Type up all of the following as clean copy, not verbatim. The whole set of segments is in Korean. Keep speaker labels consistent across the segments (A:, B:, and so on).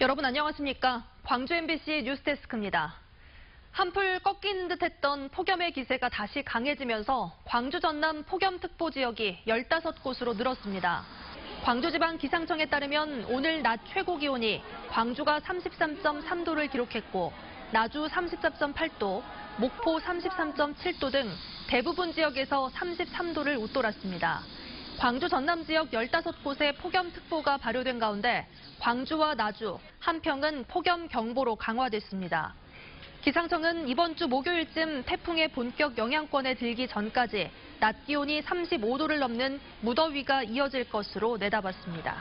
A: 여러분 안녕하십니까? 광주 MBC 뉴스데스크입니다. 한풀 꺾이는 듯했던 폭염의 기세가 다시 강해지면서 광주 전남 폭염특보 지역이 15곳으로 늘었습니다. 광주지방기상청에 따르면 오늘 낮 최고 기온이 광주가 33.3도를 기록했고 나주 34.8도, 목포 33.7도 등 대부분 지역에서 33도를 웃돌았습니다. 광주 전남 지역 15곳에 폭염특보가 발효된 가운데 광주와 나주, 한평은 폭염경보로 강화됐습니다. 기상청은 이번 주 목요일쯤 태풍의 본격 영향권에 들기 전까지 낮 기온이 35도를 넘는 무더위가 이어질 것으로 내다봤습니다.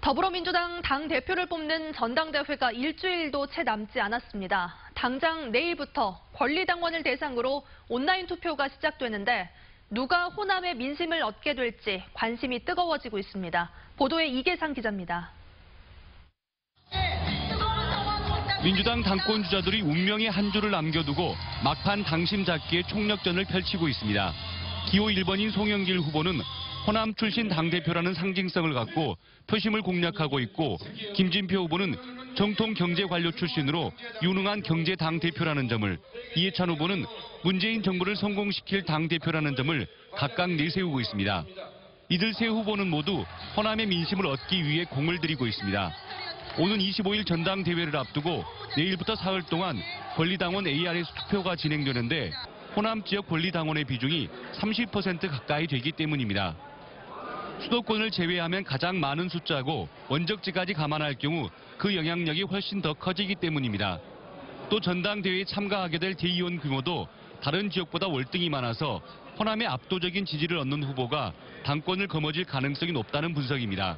A: 더불어민주당 당대표를 뽑는 전당대회가 일주일도 채 남지 않았습니다. 당장 내일부터 권리당원을 대상으로 온라인 투표가 시작되는데 누가 호남의 민심을 얻게 될지 관심이 뜨거워지고 있습니다. 보도에 이계상 기자입니다.
B: 민주당 당권 주자들이 운명의 한 줄을 남겨두고 막판 당심 잡기에 총력전을 펼치고 있습니다. 기호 1번인 송영길 후보는 호남 출신 당대표라는 상징성을 갖고 표심을 공략하고 있고, 김진표 후보는 정통 경제관료 출신으로 유능한 경제 당대표라는 점을, 이해찬 후보는 문재인 정부를 성공시킬 당대표라는 점을 각각 내세우고 있습니다. 이들 세 후보는 모두 호남의 민심을 얻기 위해 공을 들이고 있습니다. 오는 25일 전당대회를 앞두고 내일부터 사흘 동안 권리당원 ARS 투표가 진행되는데 호남 지역 권리당원의 비중이 30% 가까이 되기 때문입니다. 수도권을 제외하면 가장 많은 숫자고 원적지까지 감안할 경우 그 영향력이 훨씬 더 커지기 때문입니다. 또 전당대회에 참가하게 될 대의원 규모도 다른 지역보다 월등히 많아서 호남의 압도적인 지지를 얻는 후보가 당권을 거머쥘 가능성이 높다는 분석입니다.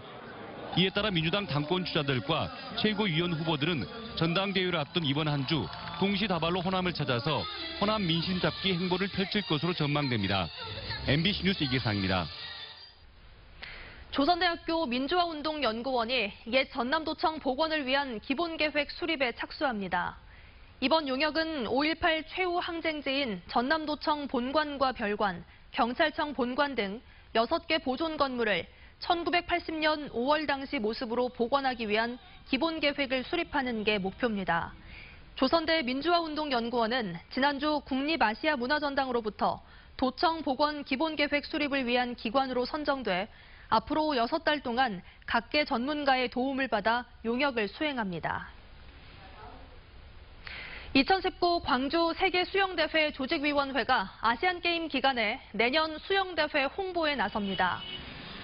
B: 이에 따라 민주당 당권 주자들과 최고위원 후보들은 전당대회를 앞둔 이번 한 주 동시다발로 호남을 찾아서 호남 민심 잡기 행보를 펼칠 것으로 전망됩니다. MBC 뉴스 이계상입니다.
A: 조선대학교 민주화운동연구원이 옛 전남도청 복원을 위한 기본계획 수립에 착수합니다. 이번 용역은 5.18 최후 항쟁지인 전남도청 본관과 별관, 경찰청 본관 등 6개 보존 건물을 1980년 5월 당시 모습으로 복원하기 위한 기본계획을 수립하는 게 목표입니다. 조선대 민주화운동연구원은 지난주 국립아시아문화전당으로부터 도청 복원 기본계획 수립을 위한 기관으로 선정돼 앞으로 6달 동안 각계 전문가의 도움을 받아 용역을 수행합니다. 2019 광주 세계수영대회 조직위원회가 아시안게임 기간에 내년 수영대회 홍보에 나섭니다.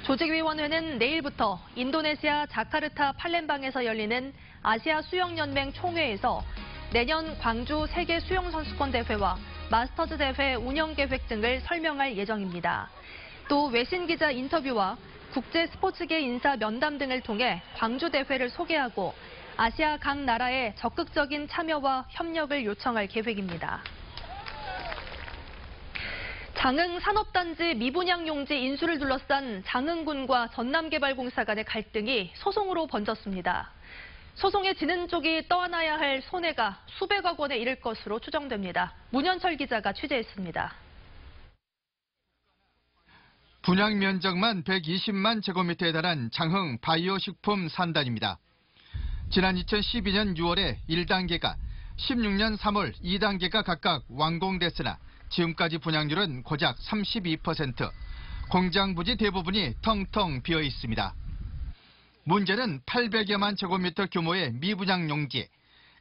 A: 조직위원회는 내일부터 인도네시아 자카르타 팔렘방에서 열리는 아시아 수영연맹 총회에서 내년 광주 세계수영선수권대회와 마스터즈 대회 운영계획 등을 설명할 예정입니다. 또 외신기자 인터뷰와 국제스포츠계 인사 면담 등을 통해 광주 대회를 소개하고 아시아 각 나라의 적극적인 참여와 협력을 요청할 계획입니다. 장흥 산업단지 미분양 용지 인수를 둘러싼 장흥군과 전남개발공사 간의 갈등이 소송으로 번졌습니다. 소송에 지는 쪽이 떠안아야 할 손해가 수백억 원에 이를 것으로 추정됩니다. 문현철 기자가 취재했습니다.
C: 분양 면적만 120만 제곱미터에 달한 장흥 바이오식품 산단입니다. 지난 2012년 6월에 1단계가, 16년 3월 2단계가 각각 완공됐으나 지금까지 분양률은 고작 32%, 공장 부지 대부분이 텅텅 비어 있습니다. 문제는 800여만 제곱미터 규모의 미분양 용지,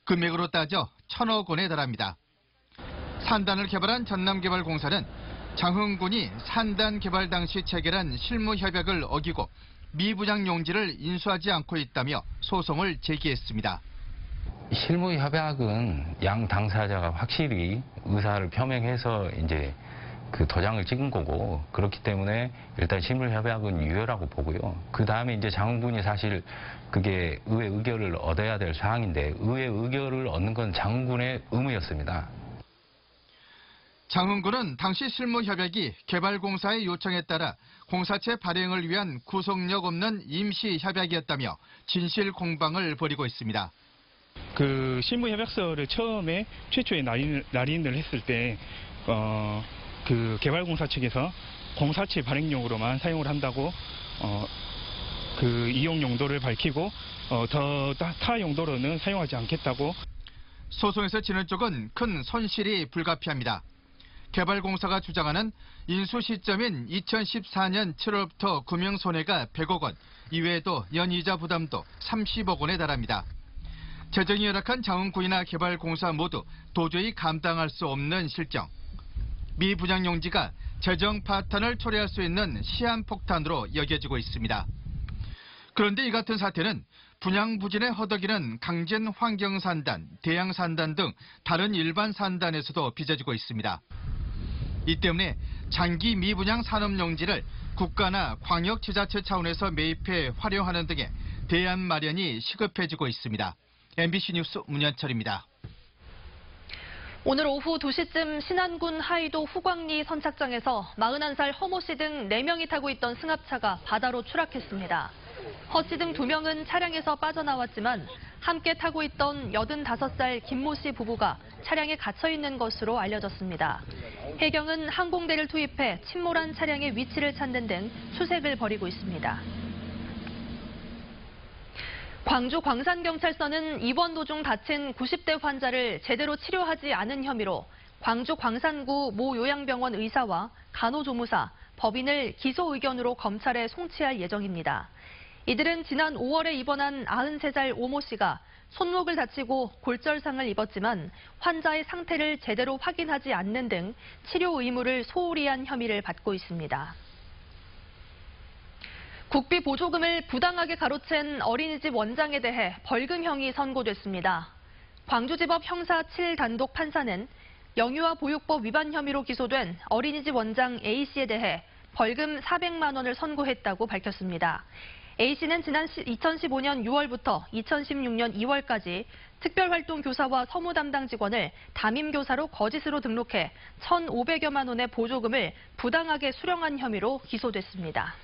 C: 금액으로 따져 1,000억 원에 달합니다. 산단을 개발한 전남개발공사는 장흥군이 산단 개발 당시 체결한 실무협약을 어기고 미분양 용지를 인수하지 않고 있다며 소송을 제기했습니다.
D: 실무협약은 양 당사자가 확실히 의사를 표명해서 이제 그 도장을 찍은 거고, 그렇기 때문에 일단 실무협약은 유효라고 보고요. 그 다음에 이제 장흥군이 사실 그게 의회 의결을 얻어야 될 사항인데 의회 의결을 얻는 건 장흥군의 의무였습니다.
C: 장흥군은 당시 실무협약이 개발공사의 요청에 따라 공사체 발행을 위한 구속력 없는 임시협약이었다며 진실 공방을 벌이고 있습니다.
E: 그 실무협약서를 처음에 최초에 날인을 했을 때 그 개발공사 측에서 공사체 발행용으로만 사용을 한다고 그 이용 용도를 밝히고 타 용도로는 사용하지 않겠다고.
C: 소송에서 지는 쪽은 큰 손실이 불가피합니다. 개발공사가 주장하는 인수 시점인 2014년 7월부터 금융손해가 100억 원, 이외에도 연이자 부담도 30억 원에 달합니다. 재정이 열악한 자원구이나 개발공사 모두 도저히 감당할 수 없는 실정. 미 분양용지가 재정 파탄을 초래할 수 있는 시한폭탄으로 여겨지고 있습니다. 그런데 이 같은 사태는 분양 부진에 허덕이는 강진 환경산단, 대양산단 등 다른 일반 산단에서도 빚어지고 있습니다. 이 때문에 장기 미분양 산업용지를 국가나 광역지자체 차원에서 매입해 활용하는 등의 대안 마련이 시급해지고 있습니다. MBC 뉴스 문현철입니다.
A: 오늘 오후 2시쯤 신안군 하이도 후광리 선착장에서 41살 허 모 씨 등 4명이 타고 있던 승합차가 바다로 추락했습니다. 허 씨 등 2명은 차량에서 빠져나왔지만 함께 타고 있던 85살 김 모 씨 부부가 차량에 갇혀 있는 것으로 알려졌습니다. 해경은 항공대를 투입해 침몰한 차량의 위치를 찾는 등 수색을 벌이고 있습니다. 광주 광산경찰서는 입원 도중 다친 90대 환자를 제대로 치료하지 않은 혐의로 광주 광산구 모 요양병원 의사와 간호조무사, 법인을 기소 의견으로 검찰에 송치할 예정입니다. 이들은 지난 5월에 입원한 93살 오 모 씨가 손목을 다치고 골절상을 입었지만 환자의 상태를 제대로 확인하지 않는 등 치료 의무를 소홀히 한 혐의를 받고 있습니다. 국비 보조금을 부당하게 가로챈 어린이집 원장에 대해 벌금형이 선고됐습니다. 광주지법 형사 7단독 판사는 영유아 보육법 위반 혐의로 기소된 어린이집 원장 A씨에 대해 벌금 400만 원을 선고했다고 밝혔습니다. A씨는 지난 2015년 6월부터 2016년 2월까지 특별활동교사와 서무 담당 직원을 담임교사로 거짓으로 등록해 1,500여만 원의 보조금을 부당하게 수령한 혐의로 기소됐습니다.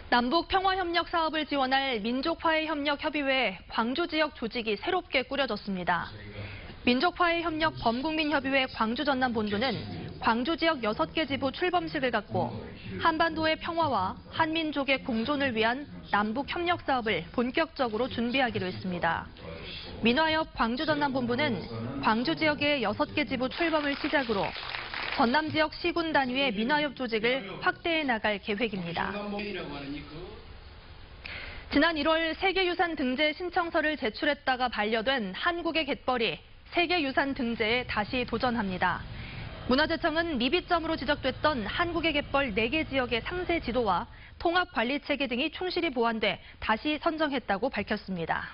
A: 남북 평화협력 사업을 지원할 민족화해협력협의회 광주 지역 조직이 새롭게 꾸려졌습니다. 민족화해협력 범국민협의회 광주 전남 본부는 광주 지역 6개 지부 출범식을 갖고 한반도의 평화와 한민족의 공존을 위한 남북 협력 사업을 본격적으로 준비하기로 했습니다. 민화협 광주 전남 본부는 광주 지역의 6개 지부 출범을 시작으로 전남 지역 시군 단위의 민화협 조직을 확대해 나갈 계획입니다. 지난 1월 세계유산 등재 신청서를 제출했다가 반려된 한국의 갯벌이 세계유산 등재에 다시 도전합니다. 문화재청은 미비점으로 지적됐던 한국의 갯벌 4개 지역의 상세 지도와 통합관리체계 등이 충실히 보완돼 다시 선정했다고 밝혔습니다.